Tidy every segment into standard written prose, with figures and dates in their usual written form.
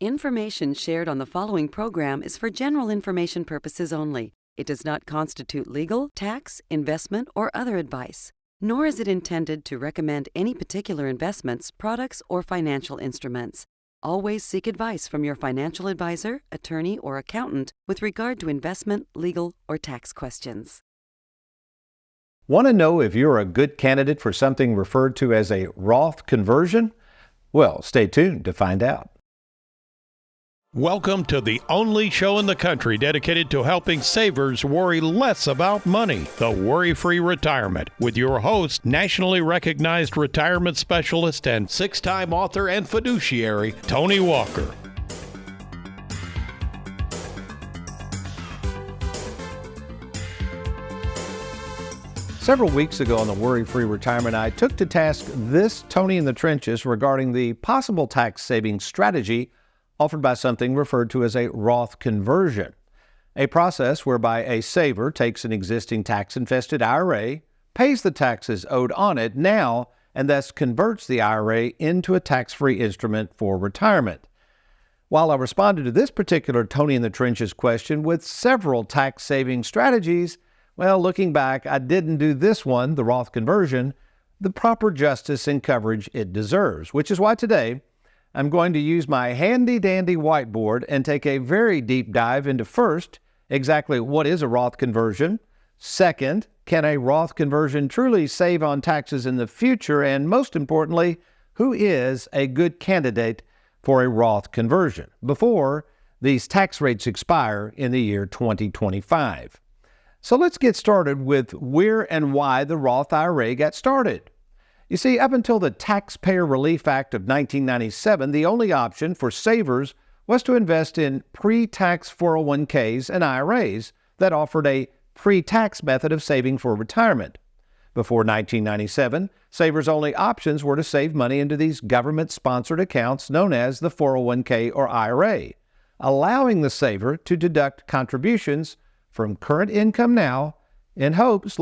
Information shared on the following program is for general information purposes only. It does not constitute legal, tax, investment, or other advice, nor is it intended to recommend any particular investments, products, or financial instruments. Always seek advice from your financial advisor, attorney, or accountant with regard to investment, legal, or tax questions. Want to know if you're a good candidate for something referred to as a Roth conversion? Well, stay tuned to find out. Welcome to the only show in the country dedicated to helping savers worry less about money, the WorryFree Retirement, with your host, nationally recognized retirement specialist and six-time author and fiduciary, Tony Walker. Several weeks ago on the WorryFree Retirement, I took to task this Tony in the Trenches regarding the possible tax saving strategy offered by something referred to as a Roth conversion, a process whereby a saver takes an existing tax-infested IRA, pays the taxes owed on it now, and thus converts the IRA into a tax-free instrument for retirement. While I responded to this particular Tony in the Trenches question with several tax-saving strategies, well, looking back, I didn't do this one, the Roth conversion, the proper justice and coverage it deserves, which is why today I'm going to use my handy-dandy whiteboard and take a very deep dive into first, exactly what is a Roth conversion, second, can a Roth conversion truly save on taxes in the future, and most importantly, who is a good candidate for a Roth conversion before these tax rates expire in the year 2025. So let's get started with where and why the Roth IRA got started. You see, up until the Taxpayer Relief Act of 1997, the only option for savers was to invest in pre-tax 401ks and IRAs that offered a pre-tax method of saving for retirement. Before 1997, savers' only options were to save money into these government-sponsored accounts known as the 401k or IRA, allowing the saver to deduct contributions from current income now in hopes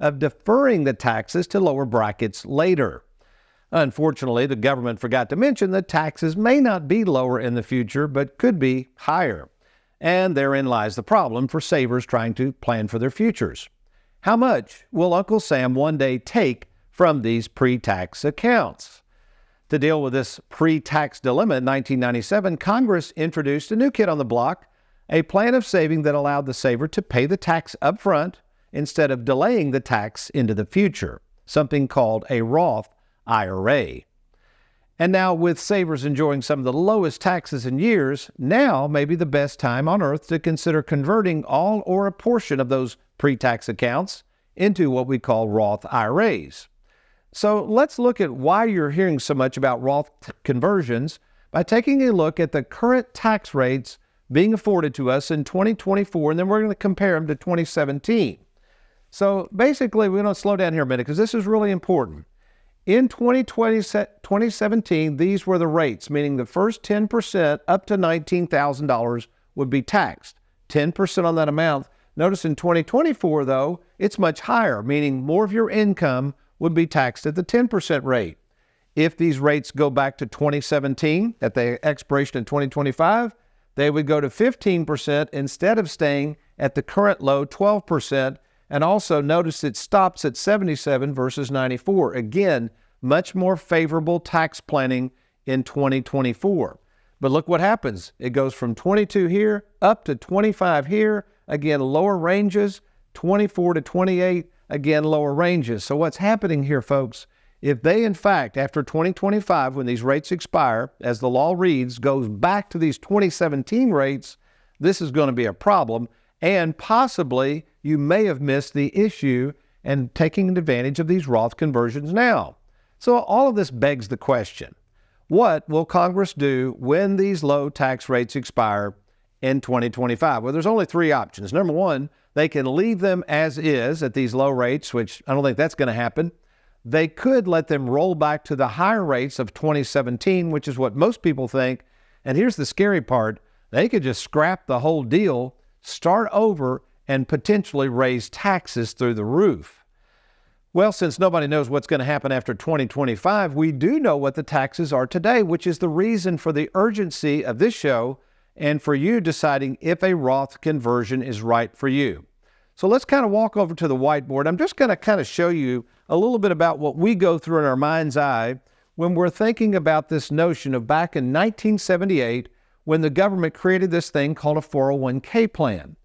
of deferring the taxes to lower brackets later. Unfortunately, the government forgot to mention that taxes may not be lower in the future, but could be higher. And therein lies the problem for savers trying to plan for their futures. How much will Uncle Sam one day take from these pre-tax accounts? To deal with this pre-tax dilemma in 1997, Congress introduced a new kid on the block, a plan of saving that allowed the saver to pay the tax up front instead of delaying the tax into the future, something called a Roth IRA. And now, with savers enjoying some of the lowest taxes in years, now may be the best time on earth to consider converting all or a portion of those pre-tax accounts into what we call Roth IRAs. So let's look at why you're hearing so much about Roth conversions by taking a look at the current tax rates being afforded to us in 2024, and then we're going to compare them to 2017. So basically, we're going to slow down here a minute because this is really important. In 2017, these were the rates, meaning the first 10% up to $19,000 would be taxed, 10% on that amount. Notice in 2024, though, it's much higher, meaning more of your income would be taxed at the 10% rate. If these rates go back to 2017, at the expiration in 2025, they would go to 15% instead of staying at the current low 12%. And also notice it stops at 77 versus 94. Again, much more favorable tax planning in 2024. But look what happens. It goes from 22 here up to 25 here. Again, lower ranges, 24 to 28, again, lower ranges. So what's happening here, folks? If they, in fact, after 2025, when these rates expire, as the law reads, goes back to these 2017 rates, this is going to be a problem. And possibly you may have missed the issue and taking advantage of these Roth conversions now. So all of this begs the question, what will Congress do when these low tax rates expire in 2025? Well, there's only three options. Number one, they can leave them as is at these low rates, which I don't think that's going to happen. They could let them roll back to the higher rates of 2017, which is what most people think. And here's the scary part. They could just scrap the whole deal, start over, and potentially raise taxes through the roof. Well, since nobody knows what's going to happen after 2025, we do know what the taxes are today, which is the reason for the urgency of this show and for you deciding if a Roth conversion is right for you. So let's kind of walk over to the whiteboard. I'm just going to kind of show you a little bit about what we go through in our mind's eye when we're thinking about this notion of back in 1978 when the government created this thing called a 401k plan.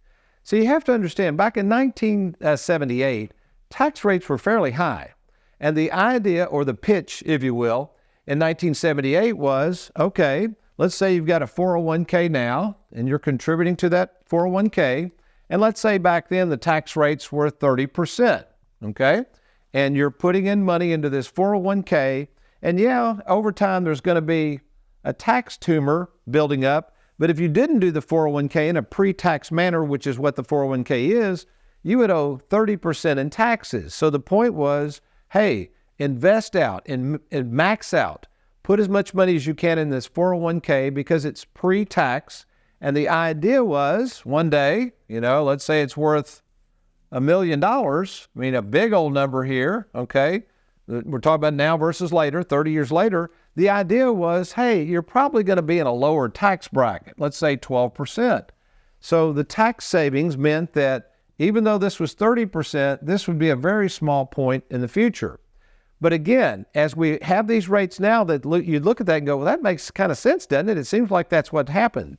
So you have to understand, back in 1978, tax rates were fairly high. And the idea, or the pitch, if you will, in 1978 was, okay, let's say you've got a 401k now, and you're contributing to that 401k, and let's say back then the tax rates were 30%, okay? And you're putting in money into this 401k, and yeah, over time there's going to be a tax tumor building up, but if you didn't do the 401k in a pre-tax manner, which is what the 401k is, you would owe 30% in taxes. So the point was, hey, invest out and max out. Put as much money as you can in this 401k because it's pre-tax. And the idea was one day, let's say it's worth $1 million. I mean, a big old number here, okay? We're talking about now versus later, 30 years later. The idea was, hey, you're probably going to be in a lower tax bracket, let's say 12%. So the tax savings meant that even though this was 30%, this would be a very small point in the future. But again, as we have these rates now, that you look at that and go, well, that makes kind of sense, doesn't it? It seems like that's what happened.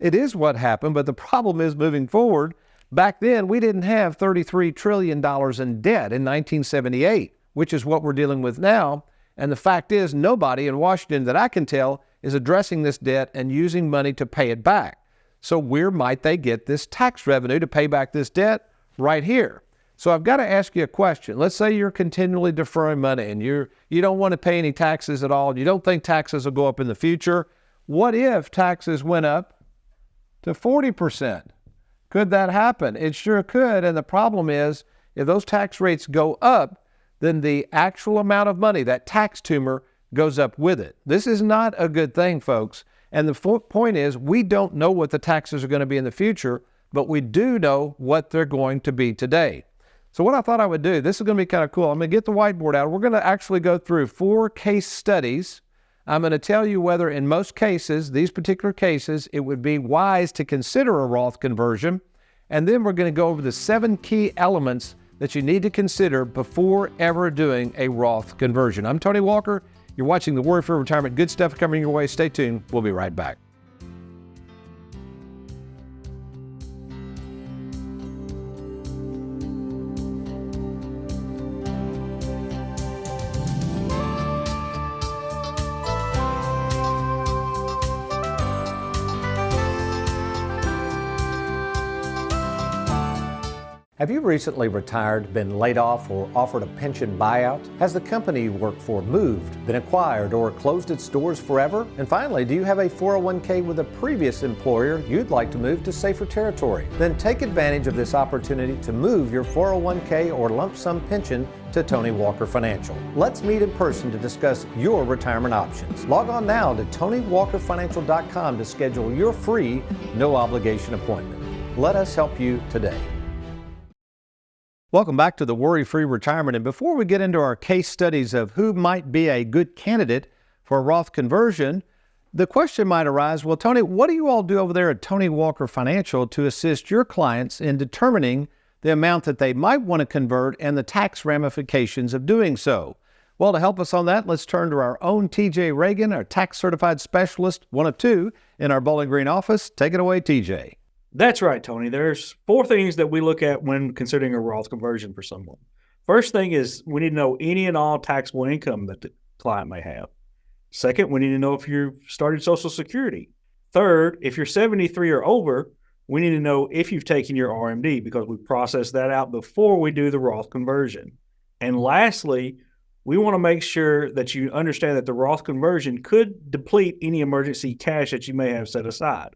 It is what happened, but the problem is moving forward. Back then, we didn't have $33 trillion in debt in 1978, which is what we're dealing with now. And the fact is, nobody in Washington that I can tell is addressing this debt and using money to pay it back. So where might they get this tax revenue to pay back this debt? Right here. So I've got to ask you a question. Let's say you're continually deferring money and you don't want to pay any taxes at all. You don't think taxes will go up in the future. What if taxes went up to 40%? Could that happen? It sure could. And the problem is, if those tax rates go up, then the actual amount of money, that tax tumor, goes up with it. This is not a good thing, folks. And the point is, we don't know what the taxes are going to be in the future, but we do know what they're going to be today. So what I thought I would do, this is going to be kind of cool. I'm going to get the whiteboard out. We're going to actually go through 4 case studies. I'm going to tell you whether in most cases, these particular cases, it would be wise to consider a Roth conversion. And then we're going to go over the 7 key elements that you need to consider before ever doing a Roth conversion. I'm Tony Walker. You're watching the WorryFree Retirement. Good stuff coming your way. Stay tuned. We'll be right back. Have you recently retired, been laid off, or offered a pension buyout? Has the company you work for moved, been acquired, or closed its doors forever? And finally, do you have a 401k with a previous employer you'd like to move to safer territory? Then take advantage of this opportunity to move your 401k or lump sum pension to Tony Walker Financial. Let's meet in person to discuss your retirement options. Log on now to TonyWalkerFinancial.com to schedule your free, no obligation appointment. Let us help you today. Welcome back to the Worry-Free Retirement. And before we get into our case studies of who might be a good candidate for a Roth conversion, the question might arise, well, Tony, what do you all do over there at Tony Walker Financial to assist your clients in determining the amount that they might want to convert and the tax ramifications of doing so? Well, to help us on that, let's turn to our own TJ Reagan, our tax certified specialist, one of 2 in our Bowling Green office. Take it away, TJ. That's right, Tony. There's 4 things that we look at when considering a Roth conversion for someone. First thing is we need to know any and all taxable income that the client may have. Second, we need to know if you've started Social Security. Third, if you're 73 or over, we need to know if you've taken your RMD because we process that out before we do the Roth conversion. And lastly, we want to make sure that you understand that the Roth conversion could deplete any emergency cash that you may have set aside.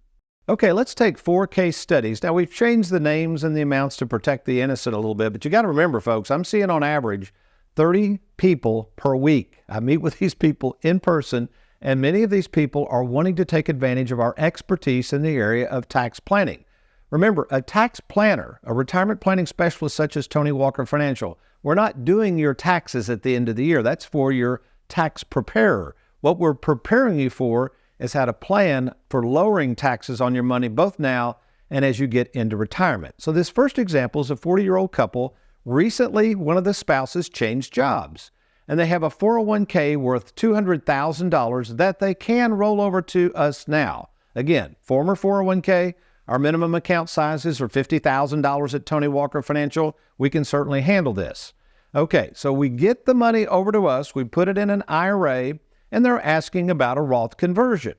Okay, let's take 4 case studies. Now, we've changed the names and the amounts to protect the innocent a little bit, but you got to remember, folks, I'm seeing on average 30 people per week. I meet with these people in person, and many of these people are wanting to take advantage of our expertise in the area of tax planning. Remember, a tax planner, a retirement planning specialist such as Tony Walker Financial, we're not doing your taxes at the end of the year. That's for your tax preparer. What we're preparing you for is how to plan for lowering taxes on your money both now and as you get into retirement. So this first example is a 40-year-old couple. Recently, one of the spouses changed jobs, and they have a 401k worth $200,000 that they can roll over to us now. Again, former 401k, our minimum account sizes are $50,000 at Tony Walker Financial. We can certainly handle this. Okay, so we get the money over to us, we put it in an IRA, and they're asking about a Roth conversion.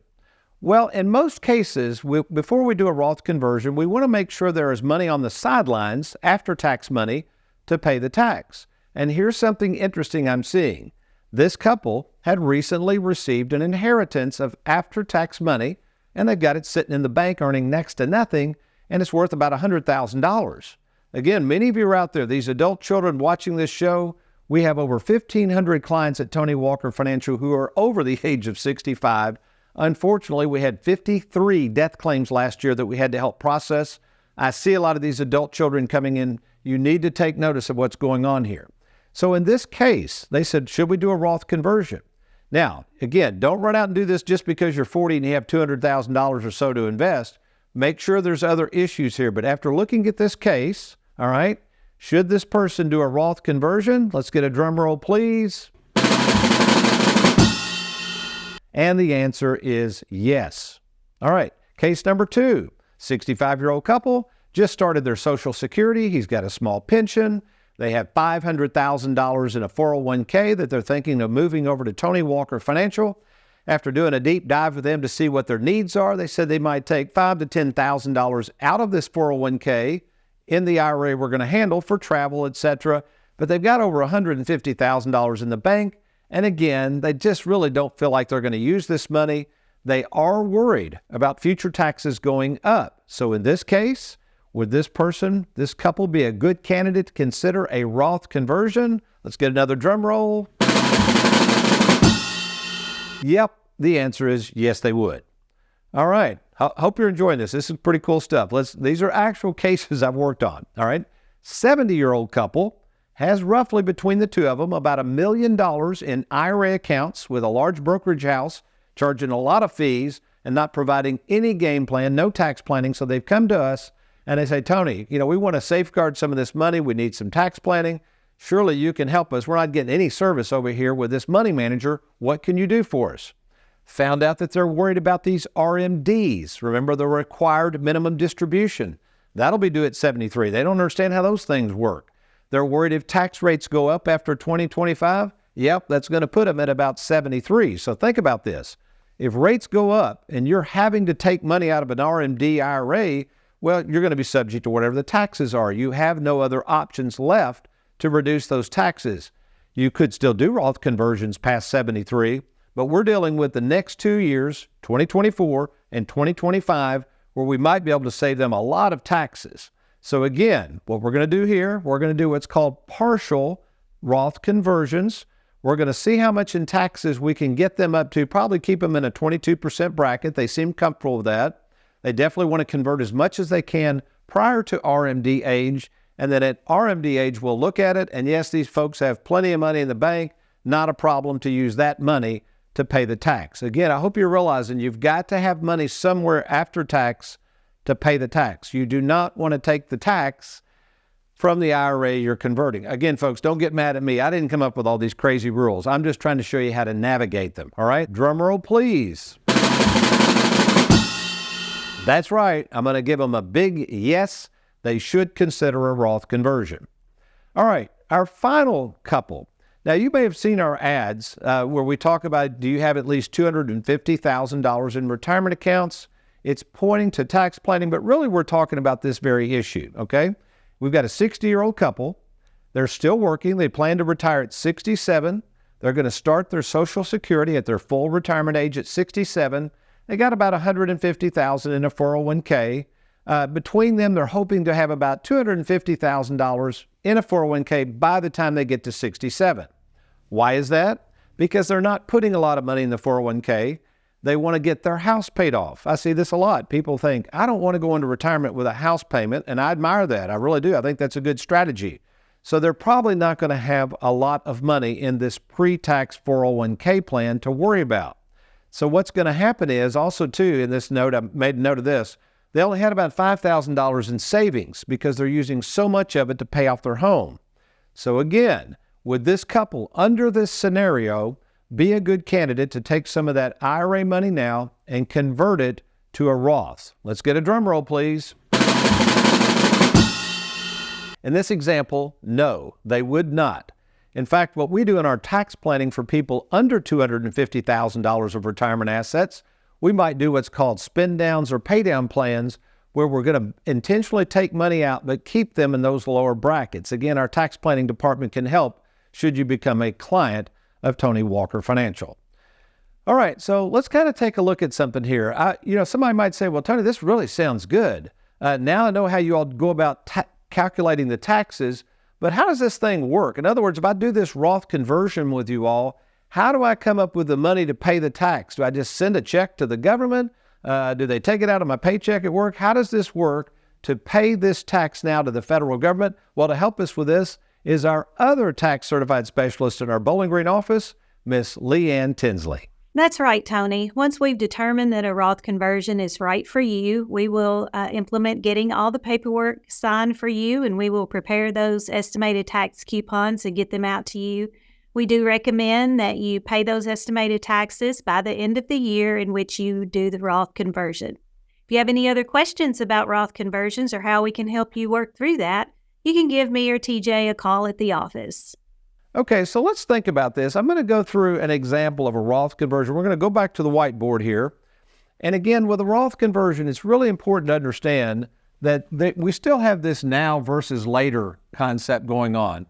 Well, in most cases, before we do a Roth conversion, we want to make sure there is money on the sidelines, after-tax money, to pay the tax. And here's something interesting I'm seeing. This couple had recently received an inheritance of after-tax money, and they've got it sitting in the bank earning next to nothing, and it's worth about $100,000. Again, many of you are out there, these adult children watching this show. We have over 1,500 clients at Tony Walker Financial who are over the age of 65. Unfortunately, we had 53 death claims last year that we had to help process. I see a lot of these adult children coming in. You need to take notice of what's going on here. So in this case, they said, should we do a Roth conversion? Now, again, don't run out and do this just because you're 40 and you have $200,000 or so to invest. Make sure there's other issues here. But after looking at this case, all right, should this person do a Roth conversion? Let's get a drum roll, please. And the answer is yes. All right, case number 2, 65-year-old couple, just started their Social Security. He's got a small pension. They have $500,000 in a 401k that they're thinking of moving over to Tony Walker Financial. After doing a deep dive with them to see what their needs are, they said they might take $5,000 to $10,000 out of this 401k in the IRA we're going to handle for travel, etc. But they've got over $150,000 in the bank. And again, they just really don't feel like they're going to use this money. They are worried about future taxes going up. So in this case, would this couple be a good candidate to consider a Roth conversion? Let's get another drum roll. Yep, the answer is yes, they would. All right, hope you're enjoying this. This is pretty cool stuff. These are actual cases I've worked on. All right, 70-year-old couple has roughly between the two of them about $1 million in IRA accounts with a large brokerage house, charging a lot of fees and not providing any game plan, no tax planning. So they've come to us and they say, Tony, we want to safeguard some of this money. We need some tax planning. Surely you can help us. We're not getting any service over here with this money manager. What can you do for us? Found out that they're worried about these RMDs. Remember the required minimum distribution. That'll be due at 73. They don't understand how those things work. They're worried if tax rates go up after 2025. Yep, that's going to put them at about 73. So think about this. If rates go up and you're having to take money out of an RMD IRA, well, you're going to be subject to whatever the taxes are. You have no other options left to reduce those taxes. You could still do Roth conversions past 73, but we're dealing with the next 2 years, 2024 and 2025, where we might be able to save them a lot of taxes. So again, what we're going to do here, we're going to do what's called partial Roth conversions. We're going to see how much in taxes we can get them up to, probably keep them in a 22% bracket. They seem comfortable with that. They definitely want to convert as much as they can prior to RMD age. And then at RMD age, we'll look at it. And yes, these folks have plenty of money in the bank. Not a problem to use that money to pay the tax. Again, I hope you're realizing you've got to have money somewhere after tax to pay the tax. You do not want to take the tax from the IRA you're converting. Again, folks, don't get mad at me. I didn't come up with all these crazy rules. I'm just trying to show you how to navigate them. All right? Drum roll, please. That's right. I'm going to give them a big yes. They should consider a Roth conversion. All right. Our final couple. Now, you may have seen our ads where we talk about, do you have at least $250,000 in retirement accounts? It's pointing to tax planning, but really we're talking about this very issue, okay? We've got a 60-year-old couple. They're still working. They plan to retire at 67. They're going to start their Social Security at their full retirement age at 67. They got about $150,000 in a 401k. Between them, they're hoping to have about $250,000 in a 401k by the time they get to 67. Why is that? Because they're not putting a lot of money in the 401k. They want to get their house paid off. I see this a lot. People think, I don't want to go into retirement with a house payment, and I admire that. I really do. I think that's a good strategy. So they're probably not going to have a lot of money in this pre-tax 401k plan to worry about. So what's going to happen is also too, in this note, I made a note of this, they only had about $5,000 in savings because they're using so much of it to pay off their home. So again, would this couple under this scenario be a good candidate to take some of that IRA money now and convert it to a Roth? Let's get a drum roll, please. In this example, no, they would not. In fact, what we do in our tax planning for people under $250,000 of retirement assets, we might do what's called spend downs or pay down plans where we're going to intentionally take money out but keep them in those lower brackets. Again, our tax planning department can help should you become a client of Tony Walker Financial. All right, so let's kind of take a look at something here. Somebody might say, well, Tony, this really sounds good. Now I know how you all go about calculating the taxes, but how does this thing work? In other words, if I do this Roth conversion with you all, how do I come up with the money to pay the tax? Do I just send a check to the government? Do they take it out of my paycheck at work? How does this work to pay this tax now to the federal government? Well, to help us with this is our other tax certified specialist in our Bowling Green office, Miss Leanne Tinsley. That's right, Tony. Once we've determined that a Roth conversion is right for you, we will implement getting all the paperwork signed for you, and we will prepare those estimated tax coupons and get them out to you. We do recommend that you pay those estimated taxes by the end of the year in which you do the Roth conversion. If you have any other questions about Roth conversions or how we can help you work through that, you can give me or TJ a call at the office. Okay, so let's think about this. I'm going to go through an example of a Roth conversion. We're going to go back to the whiteboard here. And again, with a Roth conversion, it's really important to understand that we still have this now versus later concept going on.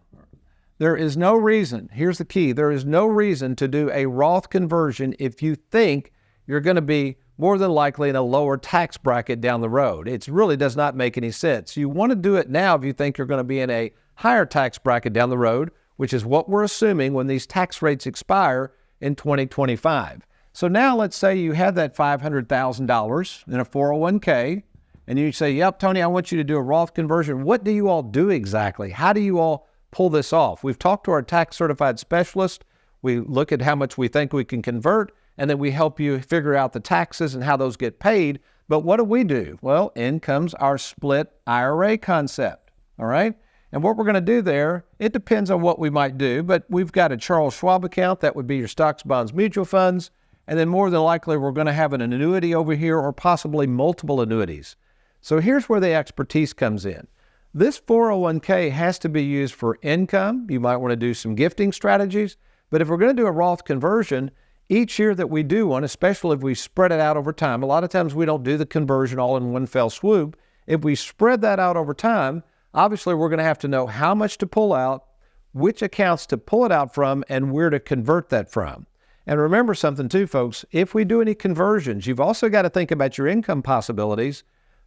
There is no reason, here's the key, there is no reason to do a Roth conversion if you think you're going to be more than likely in a lower tax bracket down the road. It really does not make any sense. You want to do it now if you think you're going to be in a higher tax bracket down the road, which is what we're assuming when these tax rates expire in 2025. So now let's say you have that $500,000 in a 401k, and you say, yep, Tony, I want you to do a Roth conversion. What do you all do exactly? How do you all pull this off? We've talked to our tax certified specialist. We look at how much we think we can convert, and then we help you figure out the taxes and how those get paid. But what do? Well, in comes our split IRA concept, all right? And what we're going to do there, it depends on what we might do, but we've got a Charles Schwab account. That would be your stocks, bonds, mutual funds. And then more than likely, we're going to have an annuity over here or possibly multiple annuities. So here's where the expertise comes in. This 401k has to be used for income. You might want to do some gifting strategies. But if we're going to do a Roth conversion, each year that we do one, especially if we spread it out over time, a lot of times we don't do the conversion all in one fell swoop. If we spread that out over time, obviously, we're going to have to know how much to pull out, which accounts to pull it out from, and where to convert that from. And remember something too, folks, if we do any conversions, you've also got to think about your income possibilities.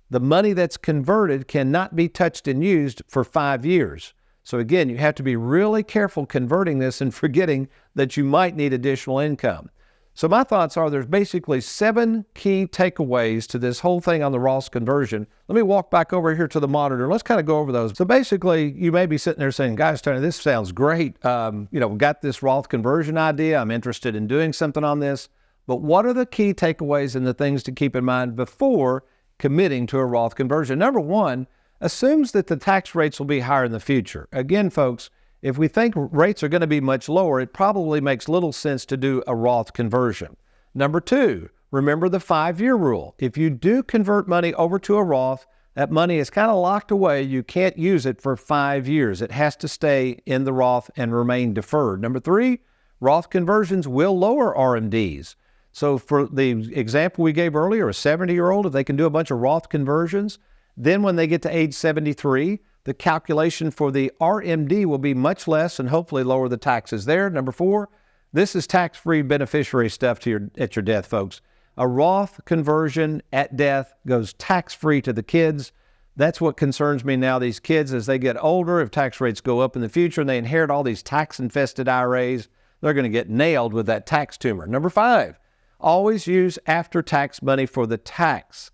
The money that's converted cannot be touched and used for 5 years. So again, you have to be really careful converting this and forgetting that you might need additional income. So my thoughts are there's basically 7 key takeaways to this whole thing on the Roth conversion. Let me walk back over here to the monitor. Let's kind of go over those. So basically, you may be sitting there saying, guys, Tony, this sounds great. We got this Roth conversion idea. I'm interested in doing something on this. But what are the key takeaways and the things to keep in mind before committing to a Roth conversion? Number one, assumes that the tax rates will be higher in the future. Again, folks, if we think rates are going to be much lower, it probably makes little sense to do a Roth conversion. Number two, remember the 5-year rule. If you do convert money over to a Roth, that money is kind of locked away. You can't use it for 5 years. It has to stay in the Roth and remain deferred. Number three, Roth conversions will lower RMDs. So for the example we gave earlier, a 70-year-old, if they can do a bunch of Roth conversions, then when they get to age 73, the calculation for the RMD will be much less and hopefully lower the taxes there. Number four, this is tax-free beneficiary stuff at your death, folks. A Roth conversion at death goes tax-free to the kids. That's what concerns me now. These kids, as they get older, if tax rates go up in the future and they inherit all these tax-infested IRAs, they're going to get nailed with that tax tumor. Number five, Always use after-tax money for the tax.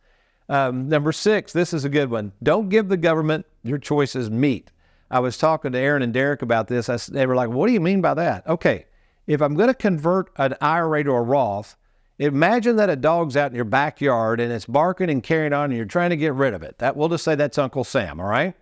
Number 6, this is a good one. Don't give the government your choice's meat. I was talking to Aaron and Derek about this. They were like, what do you mean by that? Okay, if I'm going to convert an IRA to a Roth, imagine that a dog's out in your backyard and it's barking and carrying on and you're trying to get rid of it. We'll just say that's Uncle Sam, all right?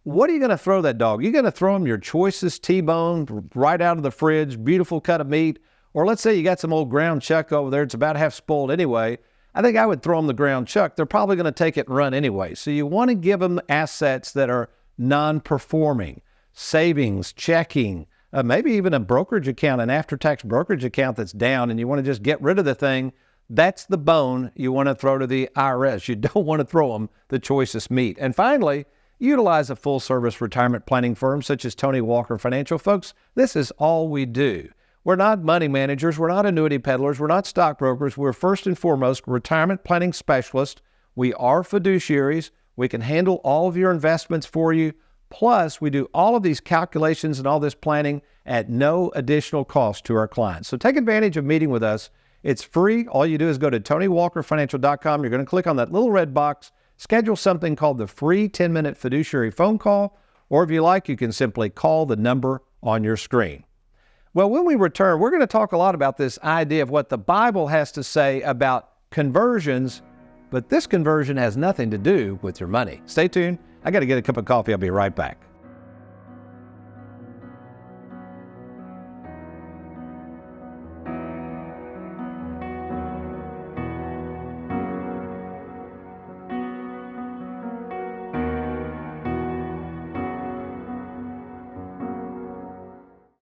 What are you going to throw that dog? You're going to throw him your choicest T-bone right out of the fridge, beautiful cut of meat, or let's say you got some old ground chuck over there. It's about half spoiled anyway. I think I would throw them the ground chuck. They're probably going to take it and run anyway. So you want to give them assets that are non-performing, savings, checking, maybe even a brokerage account, an after-tax brokerage account that's down, and you want to just get rid of the thing. That's the bone you want to throw to the IRS. You don't want to throw them the choicest meat. And finally, utilize a full-service retirement planning firm such as Tony Walker Financial. Folks, this is all we do. We're not money managers. We're not annuity peddlers. We're not stockbrokers. We're first and foremost retirement planning specialists. We are fiduciaries. We can handle all of your investments for you. Plus, we do all of these calculations and all this planning at no additional cost to our clients. So take advantage of meeting with us. It's free. All you do is go to TonyWalkerFinancial.com. You're going to click on that little red box, schedule something called the free 10-minute fiduciary phone call, or if you like, you can simply call the number on your screen. Well, when we return, we're going to talk a lot about this idea of what the Bible has to say about conversions, but this conversion has nothing to do with your money. Stay tuned. I got to get a cup of coffee. I'll be right back.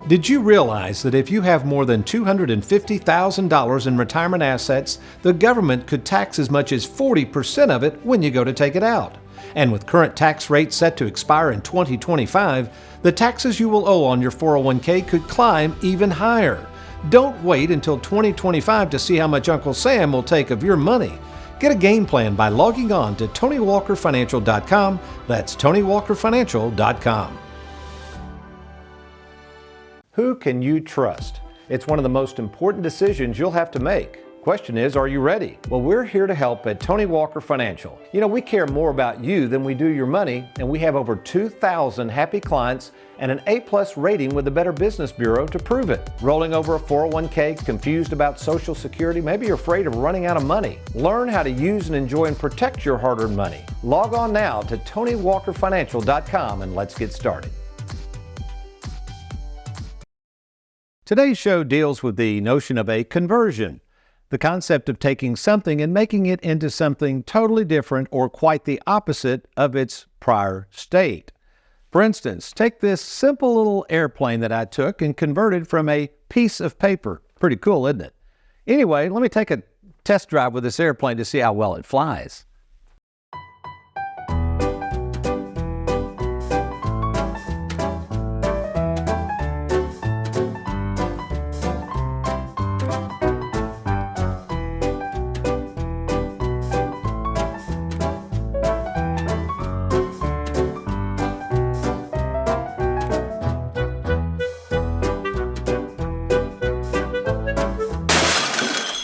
Did you realize that if you have more than $250,000 in retirement assets, the government could tax as much as 40% of it when you go to take it out? And with current tax rates set to expire in 2025, the taxes you will owe on your 401k could climb even higher. Don't wait until 2025 to see how much Uncle Sam will take of your money. Get a game plan by logging on to TonyWalkerFinancial.com. That's TonyWalkerFinancial.com. Who can you trust? It's one of the most important decisions you'll have to make. Question is, are you ready? Well, we're here to help at Tony Walker Financial. You know, we care more about you than we do your money, and we have over 2,000 happy clients and an A+ rating with the Better Business Bureau to prove it. Rolling over a 401k, confused about Social Security, maybe you're afraid of running out of money. Learn how to use and enjoy and protect your hard-earned money. Log on now to TonyWalkerFinancial.com and let's get started. Today's show deals with the notion of a conversion, the concept of taking something and making it into something totally different or quite the opposite of its prior state. For instance, take this simple little airplane that I took and converted from a piece of paper. Pretty cool, isn't it? Anyway, let me take a test drive with this airplane to see how well it flies.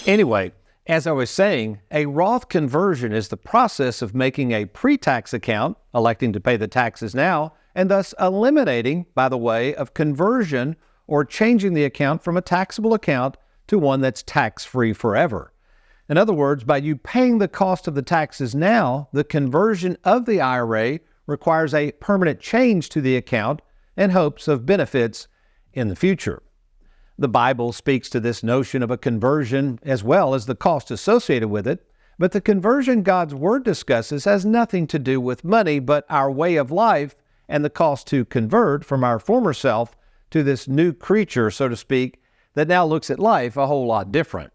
Anyway, as I was saying, a Roth conversion is the process of making a pre-tax account, electing to pay the taxes now, and thus eliminating, by the way, of conversion or changing the account from a taxable account to one that's tax-free forever. In other words, by you paying the cost of the taxes now, the conversion of the IRA requires a permanent change to the account in hopes of benefits in the future. The Bible speaks to this notion of a conversion as well as the cost associated with it, but the conversion God's Word discusses has nothing to do with money, but our way of life and the cost to convert from our former self to this new creature, so to speak, that now looks at life a whole lot different.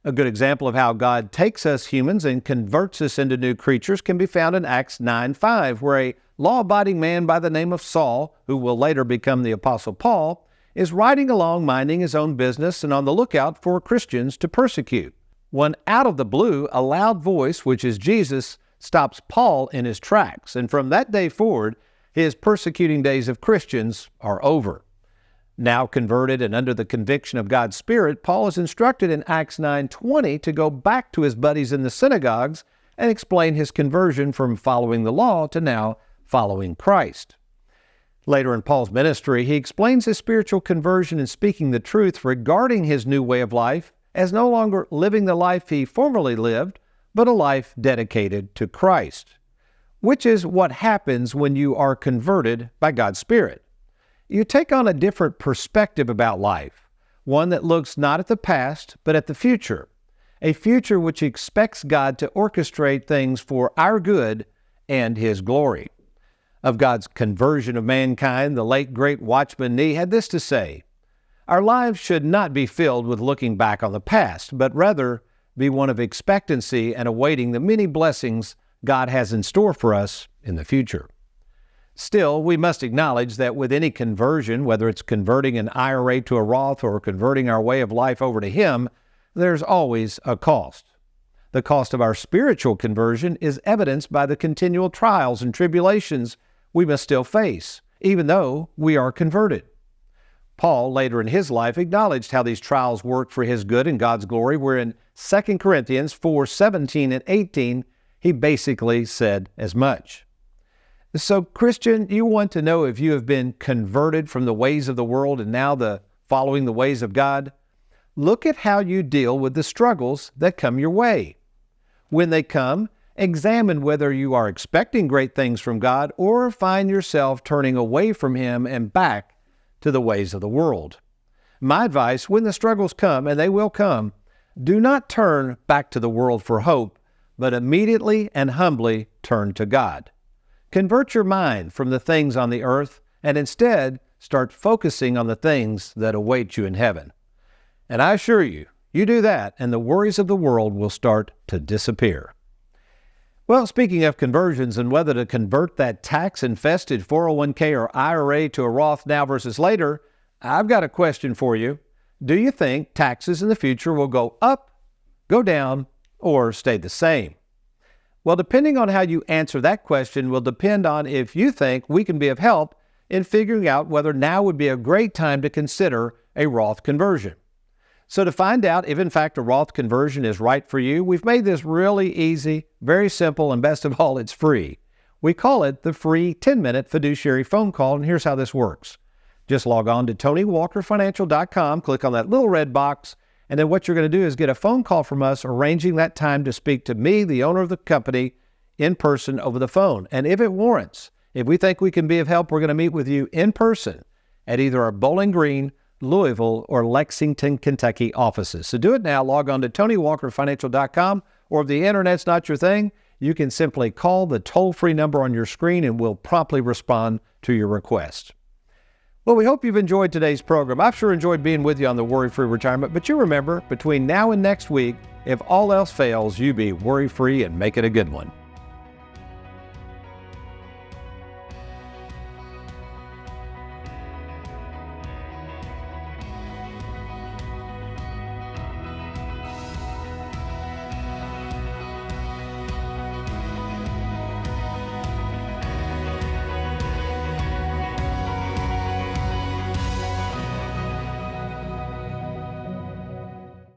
A good example of how God takes us humans and converts us into new creatures can be found in Acts 9:5, where a law-abiding man by the name of Saul, who will later become the Apostle Paul, is riding along minding his own business and on the lookout for Christians to persecute. When out of the blue, a loud voice, which is Jesus, stops Paul in his tracks, and from that day forward, his persecuting days of Christians are over. Now converted and under the conviction of God's Spirit, Paul is instructed in Acts 9:20 to go back to his buddies in the synagogues and explain his conversion from following the law to now following Christ. Later in Paul's ministry, he explains his spiritual conversion and speaking the truth regarding his new way of life as no longer living the life he formerly lived, but a life dedicated to Christ, which is what happens when you are converted by God's Spirit. You take on a different perspective about life, one that looks not at the past, but at the future, a future which expects God to orchestrate things for our good and His glory. Of God's conversion of mankind, the late great Watchman Nee had this to say: "Our lives should not be filled with looking back on the past, but rather be one of expectancy and awaiting the many blessings God has in store for us in the future." Still, we must acknowledge that with any conversion, whether it's converting an IRA to a Roth or converting our way of life over to Him, there's always a cost. The cost of our spiritual conversion is evidenced by the continual trials and tribulations we must still face, even though we are converted. Paul, later in his life, acknowledged how these trials work for his good and God's glory, where in 2 Corinthians 4:17 and 18, he basically said as much. So, Christian, you want to know if you have been converted from the ways of the world and now following the ways of God? Look at how you deal with the struggles that come your way. When they come, examine whether you are expecting great things from God or find yourself turning away from Him and back to the ways of the world. My advice, when the struggles come, and they will come, do not turn back to the world for hope, but immediately and humbly turn to God. Convert your mind from the things on the earth and instead start focusing on the things that await you in heaven. And I assure you, you do that and the worries of the world will start to disappear. Well, speaking of conversions and whether to convert that tax-infested 401k or IRA to a Roth now versus later, I've got a question for you. Do you think taxes in the future will go up, go down, or stay the same? Well, depending on how you answer that question will depend on if you think we can be of help in figuring out whether now would be a great time to consider a Roth conversion. So to find out if in fact a Roth conversion is right for you, we've made this really easy, very simple, and best of all, it's free. We call it the free 10-minute fiduciary phone call, and here's how this works. Just log on to TonyWalkerFinancial.com, click on that little red box, and then what you're going to do is get a phone call from us arranging that time to speak to me, the owner of the company, in person over the phone. And if it warrants, if we think we can be of help, we're going to meet with you in person at either our Bowling Green, Louisville, or Lexington, Kentucky offices. So do it now. Log on to TonyWalkerFinancial.com, or if the internet's not your thing, you can simply call the toll-free number on your screen and we'll promptly respond to your request. Well, we hope you've enjoyed today's program. I've sure enjoyed being with you on the Worry-Free Retirement, but you remember, between now and next week, if all else fails, you be worry-free and make it a good one.